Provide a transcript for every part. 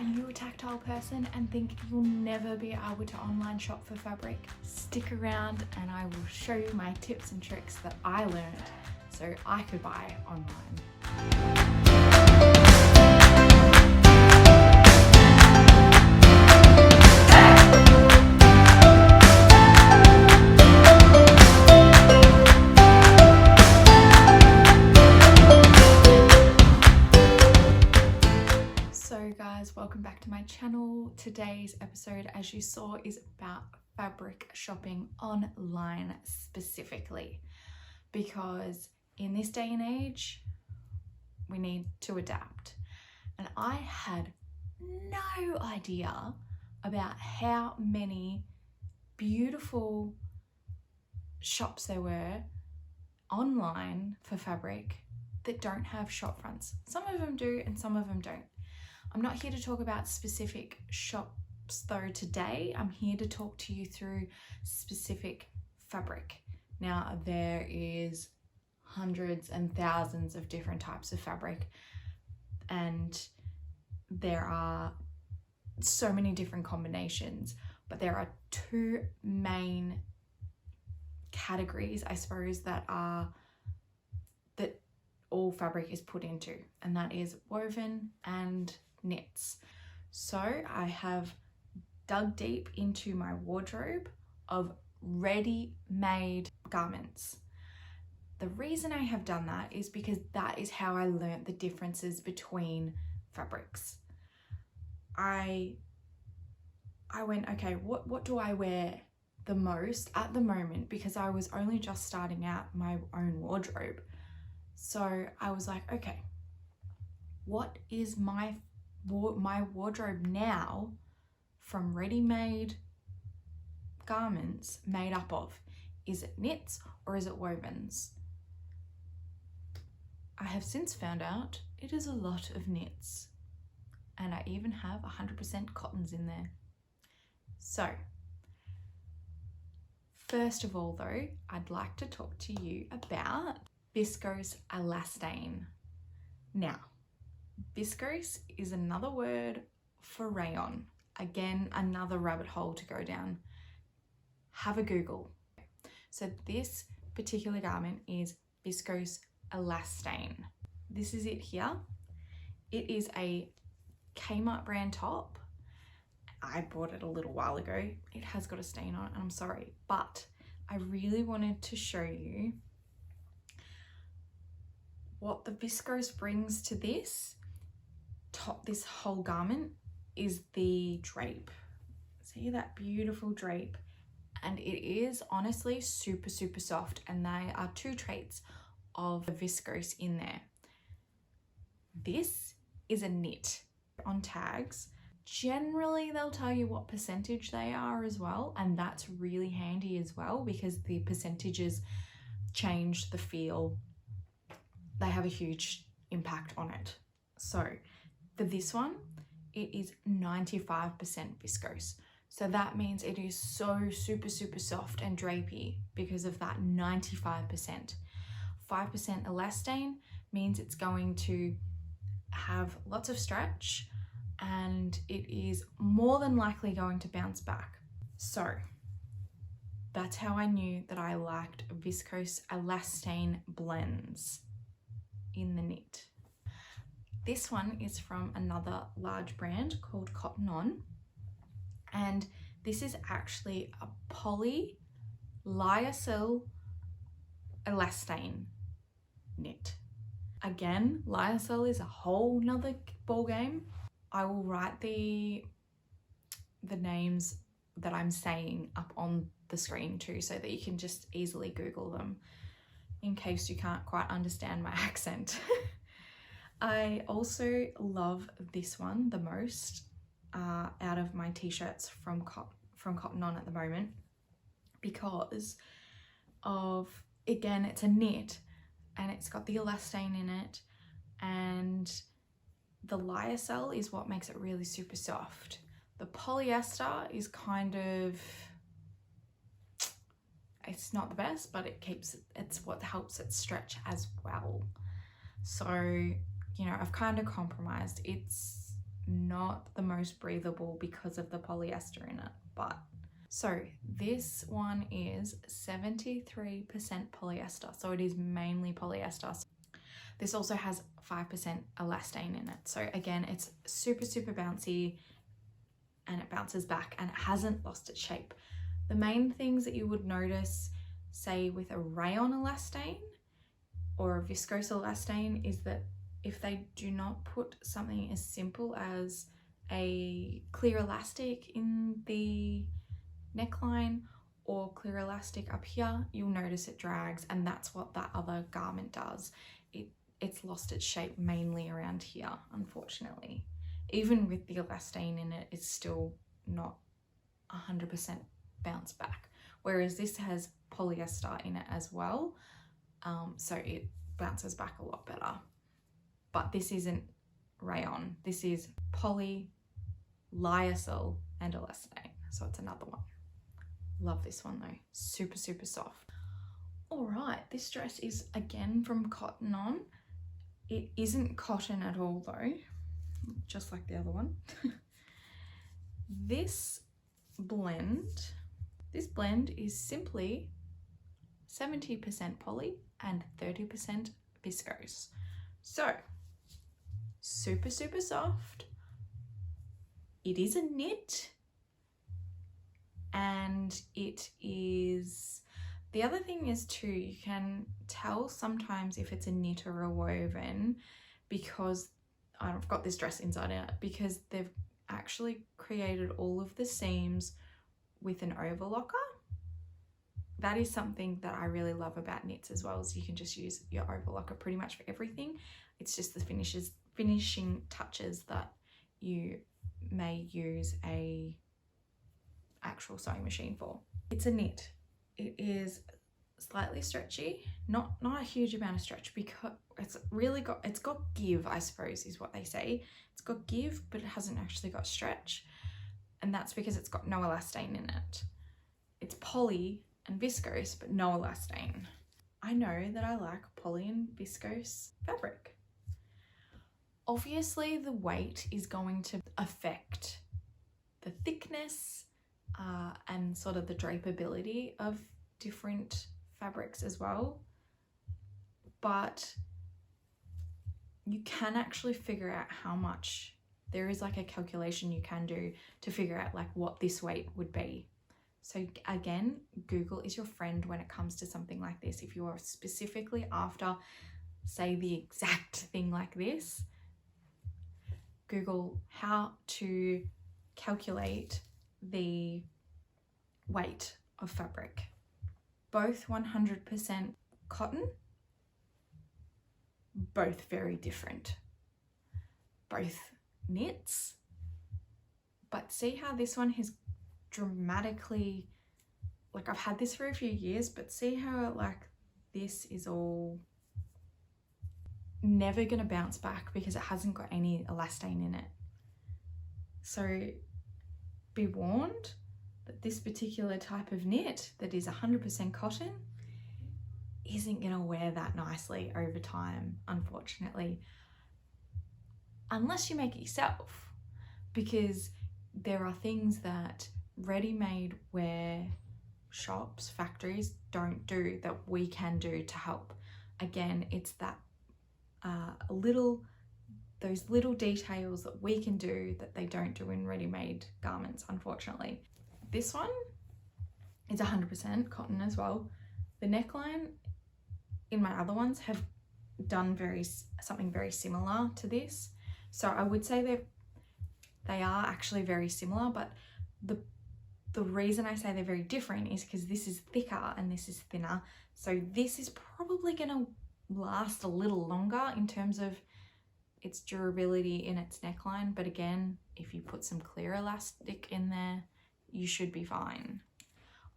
Are you a tactile person and think you'll never be able to online shop for fabric? Stick around and I will show you my tips and tricks that I learned so I could buy online. So guys, welcome back to my channel. Today's episode, as you saw, is about fabric shopping online specifically, because in this day and age we need to adapt, and I had no idea about how many beautiful shops there were online for fabric that don't have shop fronts. Some of them do and some of them don't. I'm not here to talk about specific shops though today. I'm here to talk to you through specific fabric. Now, there is hundreds and thousands of different types of fabric, and there are so many different combinations, but there are two main categories, I suppose, that all fabric is put into, and that is woven and knits. So I have dug deep into my wardrobe of ready-made garments. The reason I have done that is because that is how I learnt the differences between fabrics. I went, okay, what do I wear the most at the moment, because I was only just starting out my own wardrobe. So I was like, okay, what is my wardrobe now from ready-made garments made up of? Is it knits or is it wovens? I have since found out it is a lot of knits, and I even have 100% cottons in there. So first of all though, I'd like to talk to you about Bisco's elastane. Now, viscose is another word for rayon. Again, another rabbit hole to go down. Have a Google. So this particular garment is Bisco's elastane. This is it here. It is a Kmart brand top. I bought it a little while ago. It has got a stain on it, and I'm sorry, but I really wanted to show you what the viscose brings to this whole garment is the drape. See that beautiful drape? And it is honestly super, super soft, and they are two traits of the viscose in there. This is a knit. On tags, generally they'll tell you what percentage they are as well, and that's really handy as well, because the percentages change the feel. They have a huge impact on it. So for this one, it is 95% viscose. So that means it is so super, super soft and drapey because of that 95%. 5% elastane means it's going to have lots of stretch, and it is more than likely going to bounce back. So that's how I knew that I liked viscose elastane blends in the knit. This one is from another large brand called Cotton On, and this is actually a Polylyocell elastane knit. Again, lyocell is a whole nother ball game. I will write the names that I'm saying up on the screen too, so that you can just easily Google them in case you can't quite understand my accent. I also love this one the most out of my t-shirts from Cotton On at the moment, because of, again, it's a knit and it's got the elastane in it, and the lyocell is what makes it really super soft. The polyester is kind of, it's not the best, but it's what helps it stretch as well. So, you know, I've kind of compromised. It's not the most breathable because of the polyester in it. But so this one is 73% polyester, so it is mainly polyester. This also has 5% elastane in it. So again, it's super, super bouncy and it bounces back and it hasn't lost its shape. The main things that you would notice, say with a Rayon elastane or a viscose elastane, is that if they do not put something as simple as a clear elastic in the neckline or clear elastic up here, you'll notice it drags, and that's what that other garment does. It's lost its shape mainly around here, unfortunately. Even with the elastane in it, it's still not 100% bounce back. Whereas this has polyester in it as well, so it bounces back a lot better. But this isn't Rayon. This is Polylyocell and elastane, so it's another one. Love this one though, super, super soft. All right, this dress is again from Cotton On. It isn't cotton at all though, just like the other one. This blend is simply 70% poly and 30% viscose. So super, super soft. It is a knit, and it is, the other thing is too, you can tell sometimes if it's a knit or a woven because I've got this dress inside out, because they've actually created all of the seams with an overlocker. That is something that I really love about knits as well, is you can just use your overlocker pretty much for everything. It's just the finishing touches that you may use a actual sewing machine for. It's a knit. It is slightly stretchy, not a huge amount of stretch, because it's got give, I suppose is what they say. It's got give, but it hasn't actually got stretch, and that's because it's got no elastane in it. It's poly and viscose, but no elastane. I know that I like poly and viscose fabric. Obviously the weight is going to affect the thickness and sort of the drapeability of different fabrics as well, but you can actually figure out how much. There is like a calculation you can do to figure out like what this weight would be. So again, Google is your friend when it comes to something like this. If you are specifically after, say, the exact thing like this, Google how to calculate the weight of fabric. Both 100% cotton, both very different. Both knits, but see how this one has dramatically, like, I've had this for a few years, but see how like this is all never gonna bounce back because it hasn't got any elastane in it. So be warned that this particular type of knit that is 100% cotton isn't gonna wear that nicely over time, unfortunately, unless you make it yourself, because there are things that ready-made wear shops, factories don't do that we can do to help. Again, it's that those little details that we can do that they don't do in ready-made garments, unfortunately. This one is 100% cotton as well. The neckline in my other ones have done something very similar to this, so I would say they are actually very similar, but the reason I say they're very different is because this is thicker and this is thinner. So this is probably going to last a little longer in terms of its durability in its neckline. But again, if you put some clear elastic in there, you should be fine.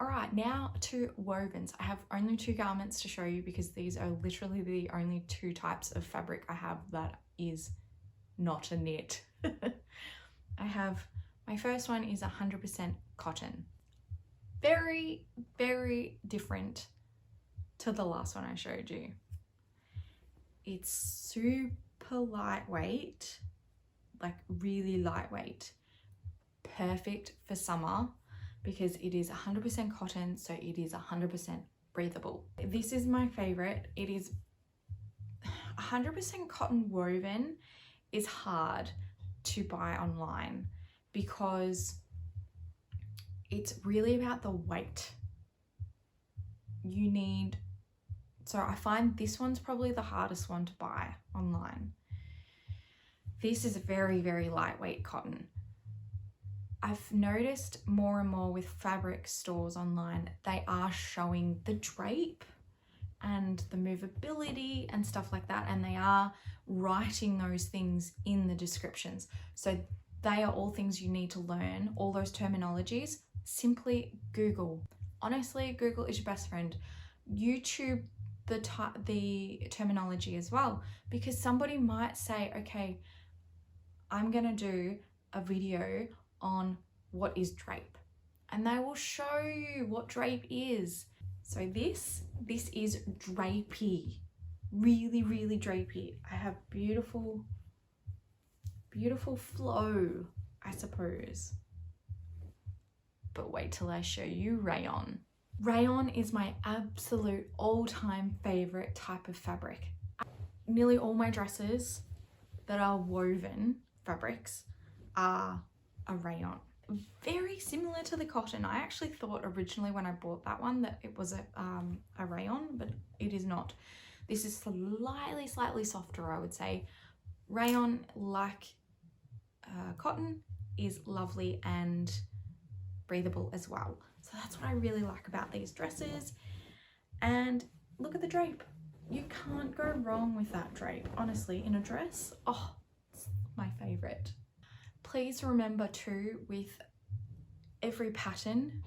All right, now to wovens. I have only 2 garments to show you because these are literally the only 2 types of fabric I have that is not a knit. My first one is 100% cotton. Very, very different to the last one I showed you. It's super lightweight, like really lightweight, perfect for summer because it is 100% cotton, so it is 100% breathable. This is my favorite. It is 100% cotton woven is hard to buy online because it's really about the weight. So I find this one's probably the hardest one to buy online. This is very, very lightweight cotton. I've noticed more and more with fabric stores online, they are showing the drape and the movability and stuff like that, and they are writing those things in the descriptions. So they are all things you need to learn, all those terminologies. Simply Google. Honestly, Google is your best friend. YouTube the terminology as well, because somebody might say, okay, I'm gonna do a video on what is drape, and they will show you what drape is. So this is drapey, really, really drapey. I have beautiful flow, I suppose. But wait till I show you rayon. Rayon is my absolute all-time favorite type of fabric. Nearly all my dresses that are woven fabrics are a rayon. Very similar to the cotton. I actually thought originally when I bought that one that it was a rayon, but it is not. This is slightly softer, I would say. Rayon, like cotton, is lovely and breathable as well. So that's what I really like about these dresses. And look at the drape. You can't go wrong with that drape, honestly, in a dress. Oh, it's my favorite. Please remember too, with every pattern,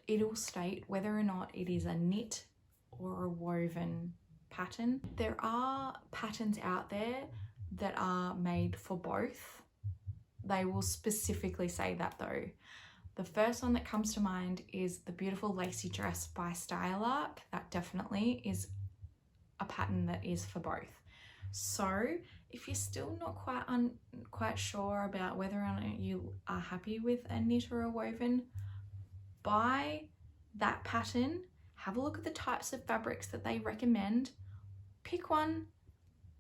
it'll state whether or not it is a knit or a woven pattern. There are patterns out there that are made for both. They will specifically say that though. The first one that comes to mind is the beautiful lacy dress by Stylark. That definitely is a pattern that is for both. So if you're still not quite sure about whether or not you are happy with a knit or a woven, buy that pattern, have a look at the types of fabrics that they recommend, pick one,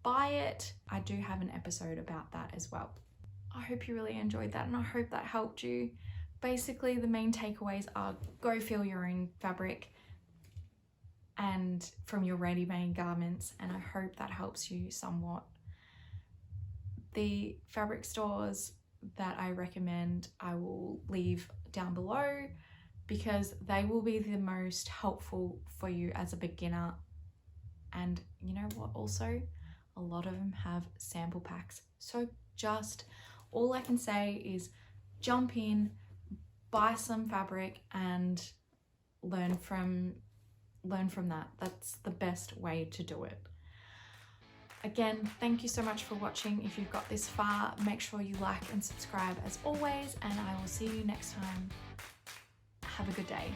buy it. I do have an episode about that as well. I hope you really enjoyed that, and I hope that helped you. Basically, the main takeaways are go feel your own fabric and from your ready-made garments, and I hope that helps you somewhat. The fabric stores that I recommend I will leave down below because they will be the most helpful for you as a beginner. And you know what, also a lot of them have sample packs, so just all I can say is jump in, buy some fabric and learn from that. That's the best way to do it. Again, thank you so much for watching. If you've got this far, make sure you like and subscribe as always, and I will see you next time. Have a good day.